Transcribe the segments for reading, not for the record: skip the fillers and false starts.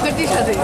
Cái gì? Cái gì?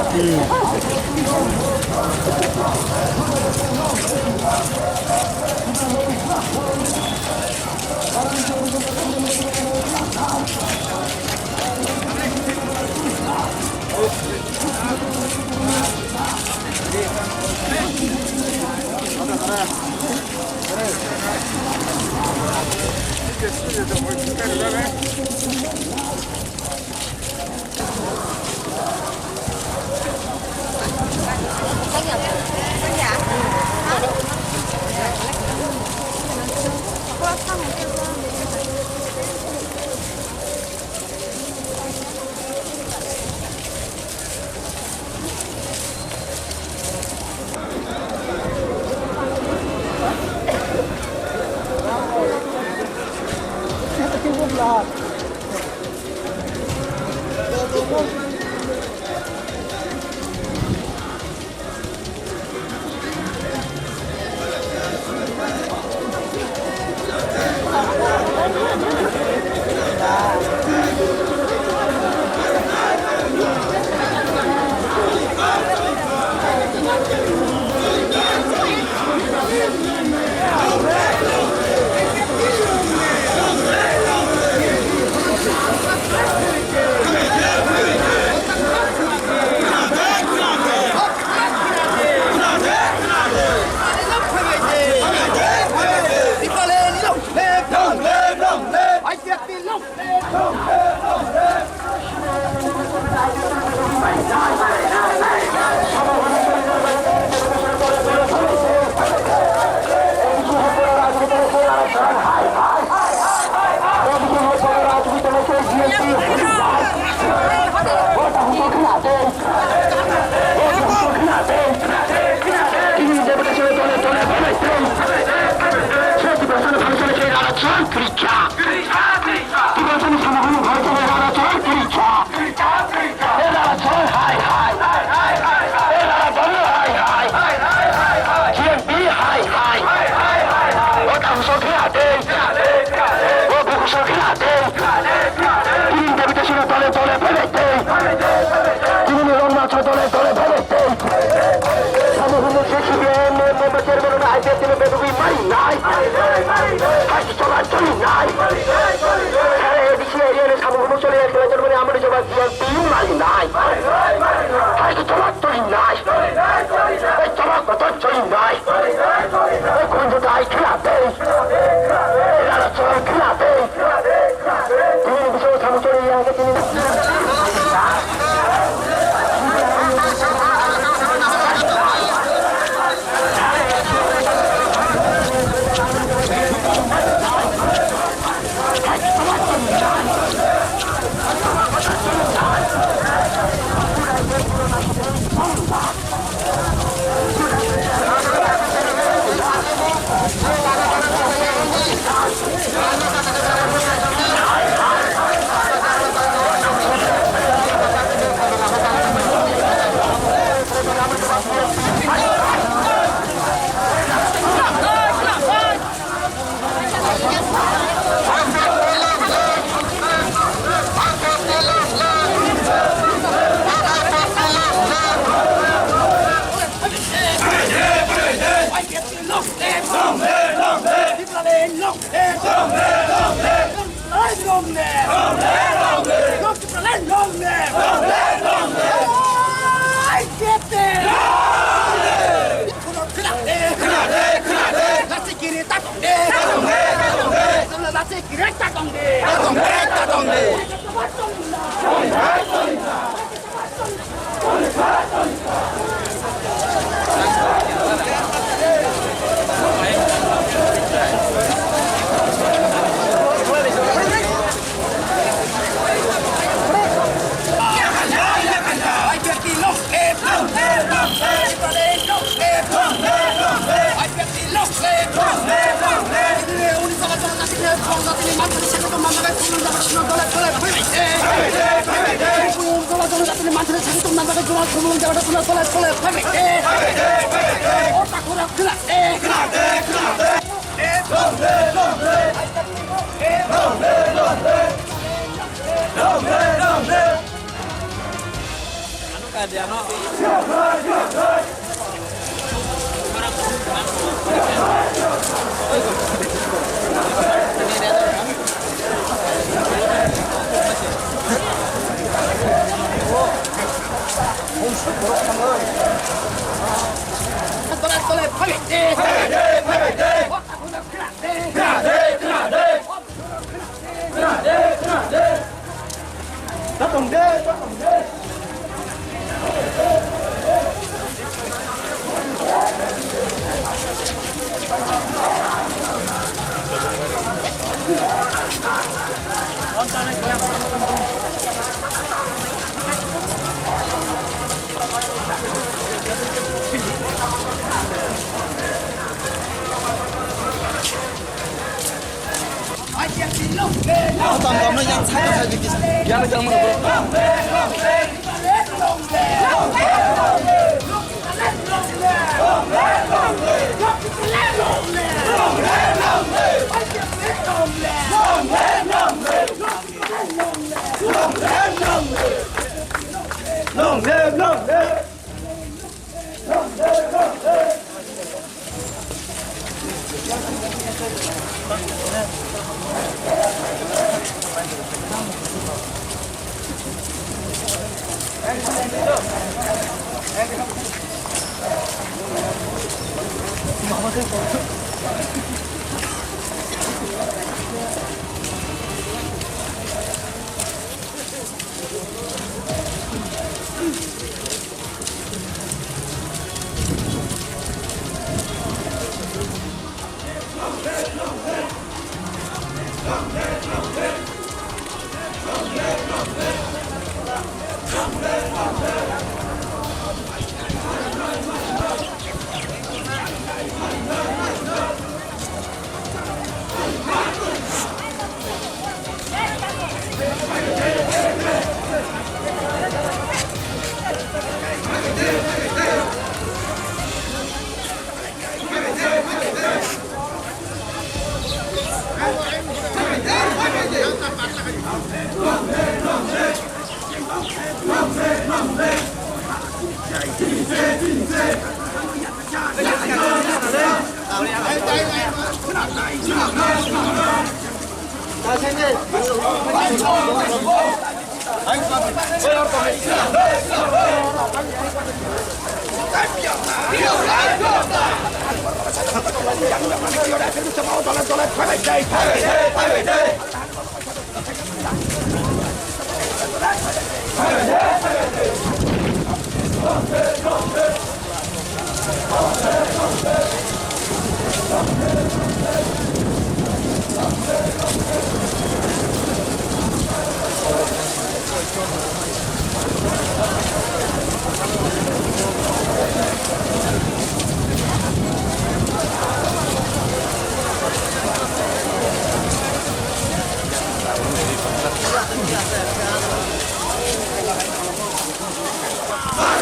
Tầm nó dân sát hơi cái dân dân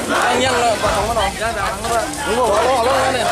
mà anh nhân là vào không có đâu. Đúng rồi, nó này.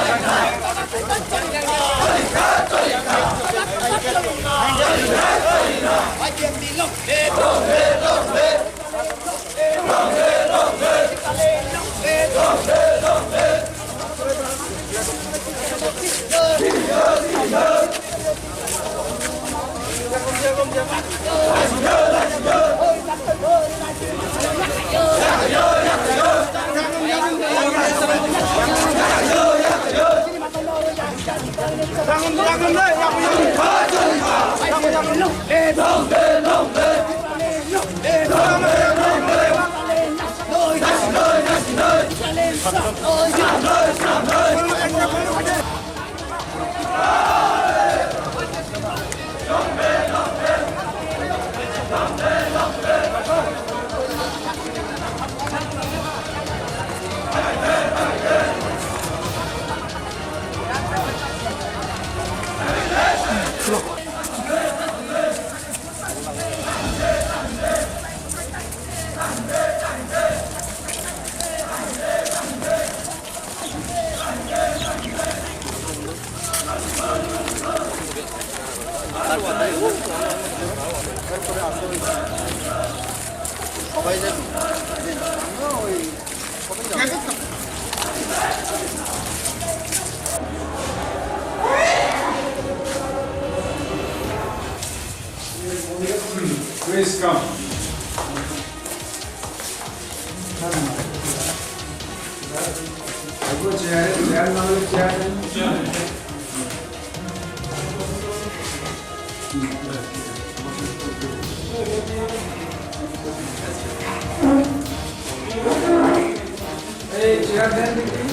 Please come. Hey, chair then.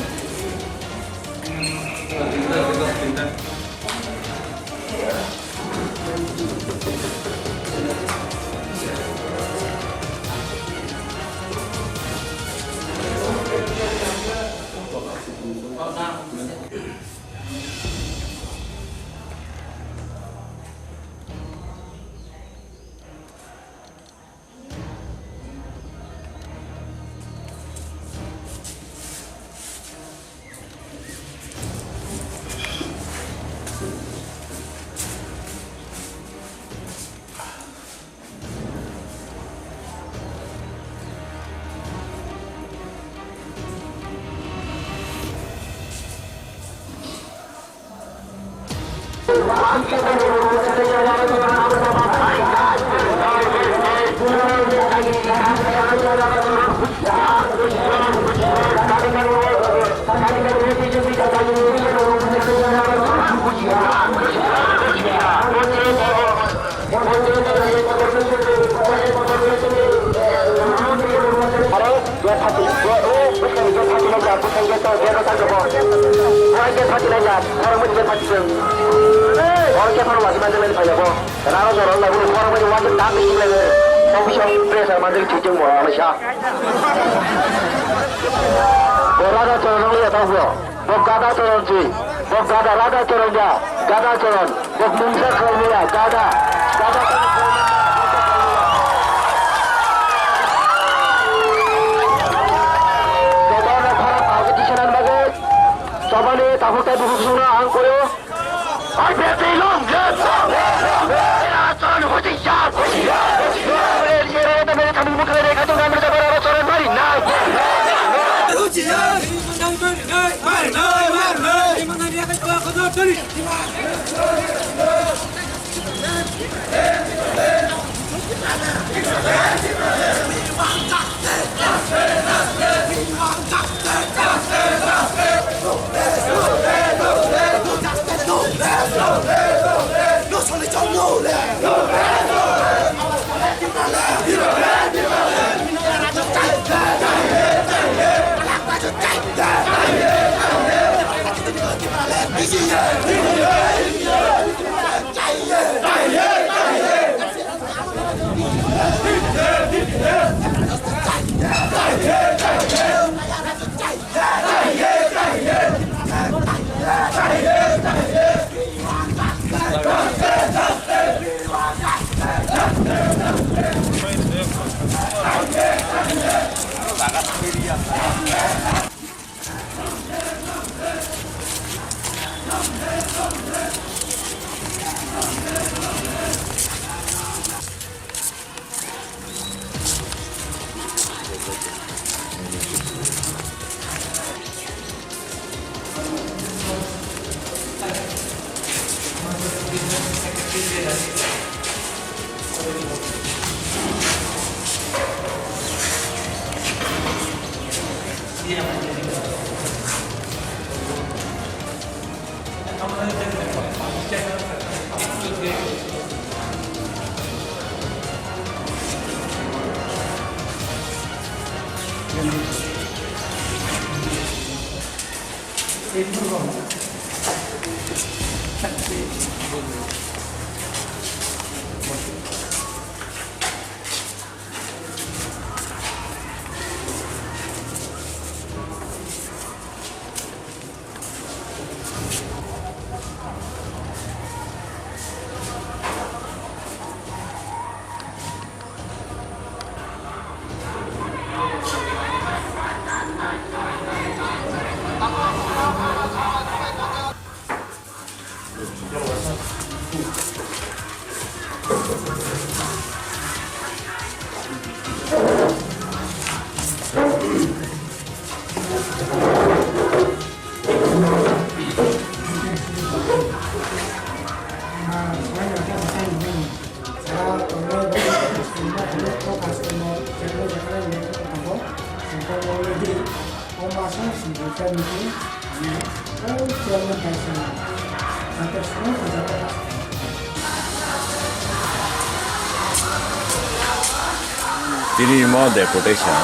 Tini mo deportation.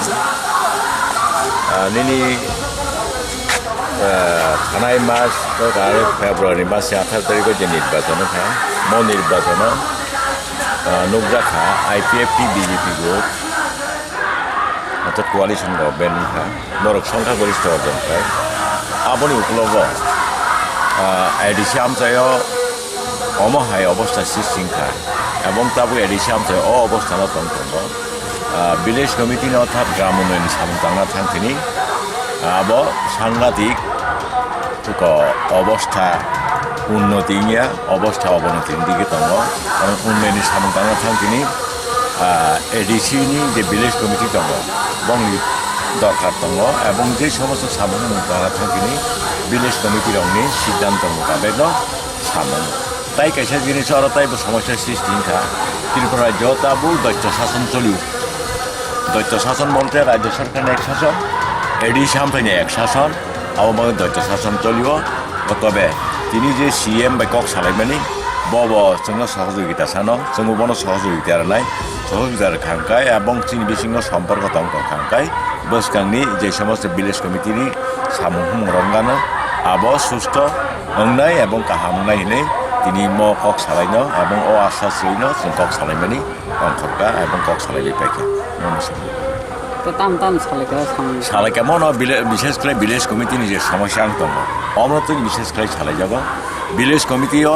Nini Hanai mas kare February mas 18 তারিখে যে নির্বাচন হয় মো নির্বাচন নুগ্রাখা IPFP BJP group অর্থাৎ coalition government বরক সংখ্যাগরিষ্ঠ অর্জন হয় আবনি উপলব্ধ এডিসি আমচায় অমহায় অবস্থা সৃষ্টিখা এবং তাবো এডিসি আমচায় অবস্থান তন্ত্র ভিলেজ কমিটি অর্থাৎ গ্রাম উন্নয়ন সামনা থাকতেনি আব সাংঘাতিক অবস্থা উন্নতি অবস্থা অবনতির দিকে দङ কারণ উন্নয়নের সামনা থাকতেনি এডিসিনি যে ভিলেজ কমিটি দङ বংনি দরকার দङ এবং যে সমস্ত সামনা থাকতেনি ভিলেজ কমিটির অংনি সিদ্ধান্ত মোতাবেক সামন তাই কাইসা জিনিস আর তাই সমস্যার সৃষ্টিখা ত্রিপুরা রাজ্য তাবো দ্বৈত শাসন চলিও দ্বৈত শাসন বলতে রাজ্য সরকারের এক শাসন এডিসি আমফাইনি এক শাসন আবহাওয়া দ্বৈত শাসন চলিও তবে তিনি যে CM বা কক সালাইমানি বব जोंनो সহযোগিতা সানো जोंनो বনো সহযোগিতা নাই সহযোগিতার খাঙ্কাই এবং চীন বিসিংহ সম্পর্ক দঙ্ক খাঙ্কাই বসকাংনি যে সমস্ত ভিলেজ কমিটিনি সামুহুম রঙ্গানো আব সুস্থ অংনাই এবং কাহামনাই হিনে তিনি ম কক সালাইনো এবং ও আশ্বাস রইনো जों কক সালাইমানি অঙ্করকা এবং কক সালাইবাই পাইকা তো তাম সালাইকা সালাইকা মন বিশেষ করে ভিলেজ কমিটিনি যে সমস্যা দङ অমরত বিশেষ করে সালাই যাব ভিলেজ কমিটিও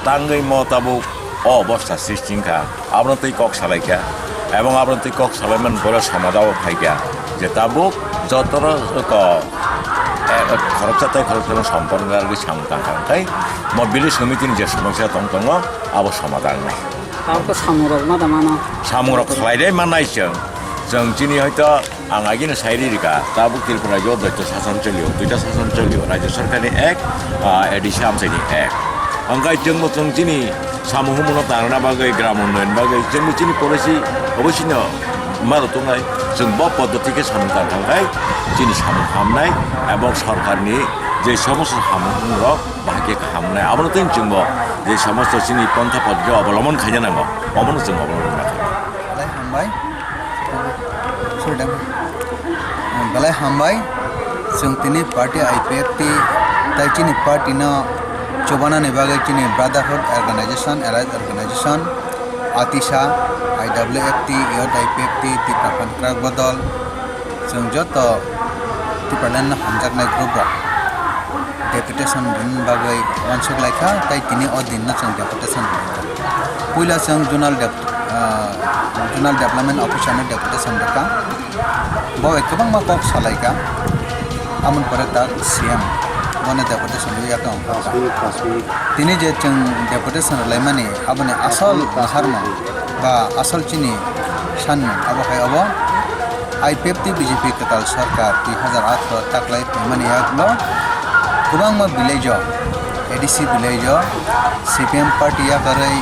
তাঙ্গই মতাবো অবস্থা সৃষ্টিখা আপনার কক সালাইকা এবং আপনার কক সালাইমান করে সমাধাও খাইকা যে তাবো যত খরচাতে খরচ সম্পন্ন সামতাই ভিলেজ কমিটির যে সমস্যা দङ আবার সমাধান নাই সামুরক খালাইদাই মানাইছো जों दिनै হয়তো आं आगिनो साइरिका ताबो त्रिपुरा राज्योआव द्वैत शासन चलियो दुईटा शासन चलियो राज्य सरकारनि एक एडिसि आमचाइनि एक ओंखाय जों दिनै सामुहुमुनो तांना बागै ग्राम उन्नयन बागै जों दिनै पलिसि अबयस्यनो मारो दंनाय जों ब पद्धतिके सामना थांनाय दिनै सामु हामनाय এবং সরকারनि যে সমস্ত সামুহুমুরক বাহাকে হামনাय আবনতিন जों যে সমস্ত दिनै पन्था पद्धति अवलम्बन खालामनांगौ अमनो जों अवलम्बन हामबाय balai hambai जों तिनी पार्टी IPFP ताई चिनी पार्टी न चोबाना ने बागे चिनी ब्रदरहुड ऑर्गेनाइजेशन एलाइड ऑर्गेनाइजेशन आतिशा IWFT यद IPFT तिपा पंक्राक बदल जों जत तिपालन हमजाकनाय ग्रुप डेपुटेशन दिन बागे वानसुक लाइखा ताई तिनी अ दिन न जों डेपुटेशन पुइला जों जुनाल डेभलपमेन्ट अफिसारनि डेपुटेशन देखा बाव गोबां मा কক सालायका आमोन परेता CM बने डेपुटेशन याका तिनी जे जों डेपुटेशन लायमानि आबने आसल हारमो बा आसल चिनी सान आबहाय अब IPFP BJP कताल सरकार 2008 ताकलाय माने याकलो गोबां मा village ADC village CPM party या करे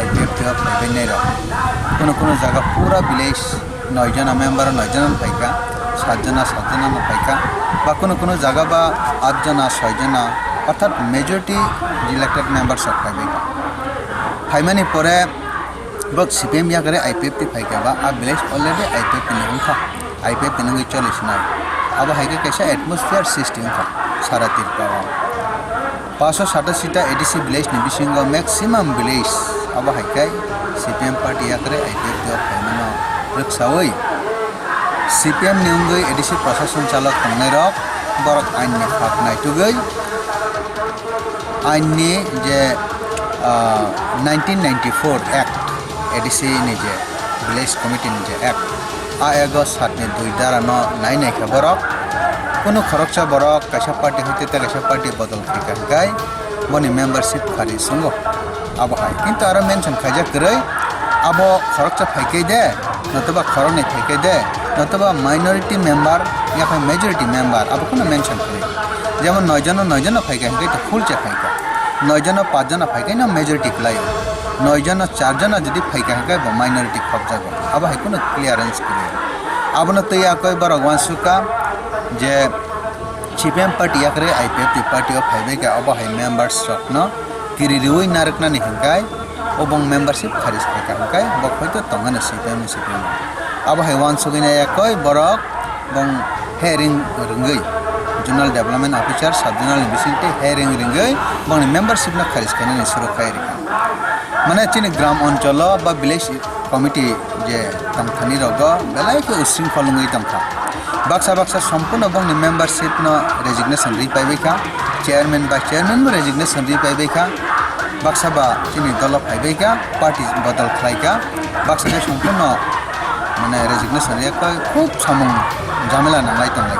IPFP फाइबेनेर কোনো জায়গা পুরা ভিলেজ 9 जना मेम्बर 9 जना पाइका 7 जना पाइका বা কোনো জায়গা বা 8 जना 6 जना অর্থাৎ মেজরিটি ইলেক্টেড মেম্বারস পাইবে ফাইমানি পরে বক CPM या करे IPFP फाइका बा आ ভিলেজ অলরেডি IPFP नि उनखा IPFP नि चलिस ना abo haike kaisa atmosphere system ka sara tirpao 587 ADC village ni bisingo maximum village abo haike CPM party yakre IPF do phaimano ruksawai CPM ni ungoi ADC প্রশাসন চালক tongnai rok borok ain ni hak nai tugoi ain ni je 1994 act ADC ni je village committee ni je act a August 7 ni 2 dara no nai nai kha borok kono khoroksa borok kaisa party hoite ta kaisa party bodol khika gai boni membership khari sungo abo hai kintu aro mention khaja krei abo khoroksa phaikai de নতুবা খরনে থেকে দে নতুবা minority member या फिर majority member अब কোনো mention করে যেমন 9 জন ফাইকা হেকে তো ফুল চে ফাইকা 9 জন 5 জন ফাইকা না মেজরিটি ক্লাই 9 জন 4 জন যদি ফাইকা হেকে মাইনরিটি খপ যাবে अब है কোনো ক্লিয়ারেন্স করে अब न तो या कोई बार वांसुका जे CPM पार्टी या करे IPF पार्टी ऑफ हाईवे के अब है मेंबर्स रखना किरिरिवई नारकना नि हंगाय obong membership kharis kai bok hoito tongane CPM abo hai wan sugina ekoi borok bong hearing ringai regional development officer sub regional bisinte hearing ringai bong membership na kharis kane ni suru kai rika mane chini gram oncholo ba village committee je tangthani rogo belai ke usring kholungai tangkha baksa sampurna bong ni membership na resignation ri paibai ka chairman ba chairman mo resignation ri paibai ka বাক্সাবা চিনি দল ফাইবেকা party বদল খাইকা বাক্সাকে সম্পূর্ণ মানে resignation একই খুব সামং ঝামেলা নাংলাই তংলাই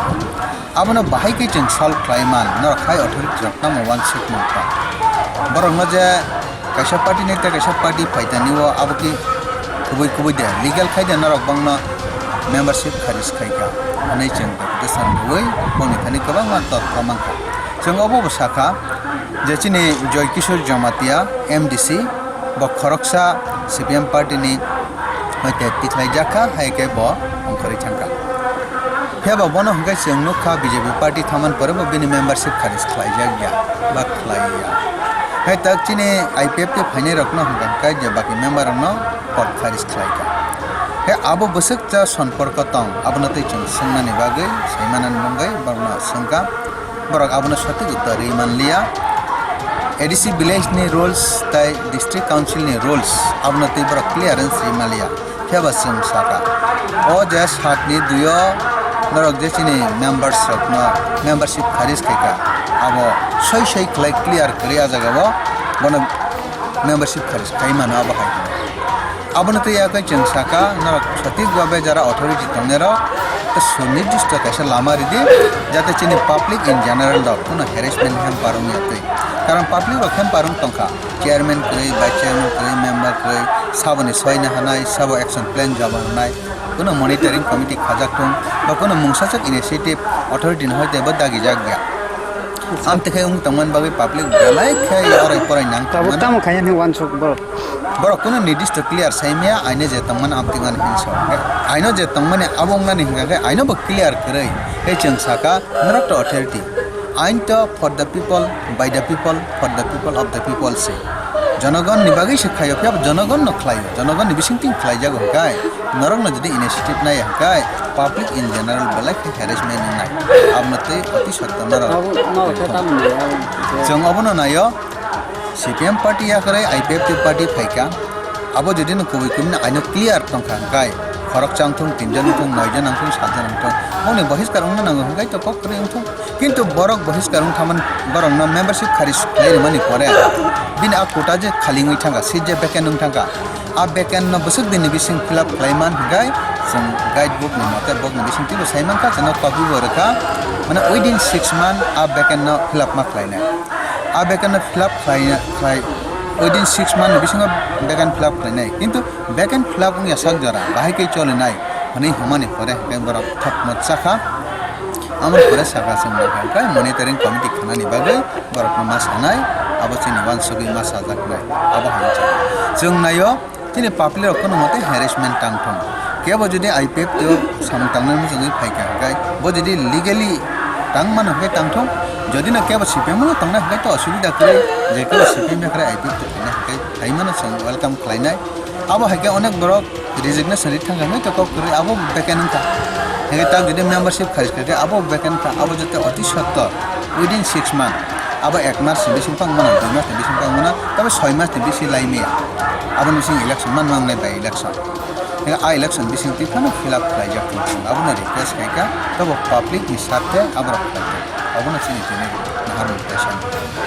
আবনো বাহাইকে जों সলভ খাইমান নর খাই অথরিটি রকনা মোবান সিট নকা বরং যে কাইসা পার্টি নেতা কাইসা পার্টি ফাইতানিও আবকি খুবই দে লিগ্যাল খাইদে নরক বংন মেম্বারশিপ খারিজ খাইকা আनै जों দেশন বই বনি থানি गोबां মাত্র প্রমাণকা जों অবব শাখা जेचिनी जय किशोर जमातिया MDC बखरक्सा CPM पार्टी नि होते तिथाय जाखा हायके ब अंकरि थांका फेबा बनो हंगाय जोंनुखा BJP पार्टी थामान परब बिनि मेंबरशिप खारिज खलाय जाया बा खलाया हाय तक चिनी IPF के फाइने रखना हंगाय जे बाकी मेंबर न पद खारिज खलायका हे आबो बसक जा सम्पर्क तं आबनतै जों संनानि बागै सैमानान मंगै बरना संका बरक आबनो सति उत्तर मान लिया ADC village ni rules tai district council ni rules abna tei bra clearance rimalia pheba sum saka o je sat ni duyo norok je chini members rokna membership kharis kaika abo soi klai clear kriya jaga bo bono membership kharis kai mano abo hai abna tei ya kai chung saka norok satik babe jara authority tonero to sunirdisto kaisa lama ridi jate chini public in general dok kono harassment ham parung yate কারণ public রক্ষণ পারুন টঙ্কা chairman করে vice chairman করে member করে সাবনে সয়না হানাই sub action plan জমা হানাই কোনো monitoring committee খাজাকটং বা কোনো মুংসাচক initiative authority হইতে বা দাগি জাগিয়া আম থেকে তমন ভাবে পাবলিক বেলাই খাই আর পরাই নাং তাম খাইয়া নি ওয়ান সক বড় কোনো নির্দিষ্ট ক্লিয়ার সাইমিয়া আইনে যে তমন আমতিগান হিংস আইনো যে তমনে আবংনানি হিংগাকে আইনো বা ক্লিয়ার করে এই চং সাকা নরক অথরিটি আইন তো for the people by the people for the people of the people সে জনগণ নিবাগৈ শিক্ষায় ফেব জনগণ নখলায় জনগণ নিবিসিংটিং খলাই যাগ হকায় নরক ন যদি ইনিশিয়েটিভ নাই হকায় পাবলিক ইন জেনারেল বেলাক হ্যারাসমেন্ট নাই আমনতে অতি সত্য নরক जों अबनो नायो CPM पार्टी या करे IPF पार्टी फाइका अब যদি ন কবি কমি আইনো ক্লিয়ার তংখা গায় খরক চাংথুং 3 জন থুং 9 জন থুং 7 জন থুং মনে বহিষ্কার উন নাঙ্গ গায় তো কক করে থুং কিন্তু বরক বহিষ্কার উন থামান বরং ন মেম্বারশিপ খারিজ খাই মানি পরে बिन आ कोटा जे खाली ngui thanga si je beken nung thanga a beken no busuk din bising fill up klaiman gai जों गाइड बुक नि मते बुक नि bising tibo saiman ka chana copy boraka mane within 6 month a beken no fill up ma klaina a beken no fill up klai within 6 month bising beken fill up klaina kintu beken fill up ya sak jara bahai kai chole nai mane humani pore bora thap mat sakha amar pore sakha sing ka monitoring committee khana ni bagai borok ma sanai abo chini wan sugi ma sajak nai abo hancha जों नायो तिनि पापलिर कोनो मते harassment टांगथं केबो जदि IPF तो सामतांगन जोंनि फाइका गाय बो जदि लीगली टांगमान हे टांगथं जदि न केबो CPM न टांगना हे तो असुविधा करे जे केबो CPM करे IPF तो ना हे थाइमान जों वेलकाम खालायनाय abo हाके अनेक बरक रिजिग्नेशन थांगा नै तो करे abo बेकेन था হেগে তাক যদি মেম্বারশিপ খারিজ করে আবো বেকেন আবো যাতে অতি সত্তর উইদিন 6 মান্থ আবো 1 মাস বেশি পাং মানা 2 মাস বেশি পাং মানা তবে 6 মাস বেশি লাইমিয়া আবো নিসিং ইলেকশন মান মাংনাই বাই ইলেকশন হেগে আ ইলেকশন বিসিং তিফানো ফিল আপ খাইজাক আবো না রিকোয়েস্ট খাইকা তবে পাবলিক नि साथे আবো রাখতে আবো না চিনি চিনি নাহার মুটেশন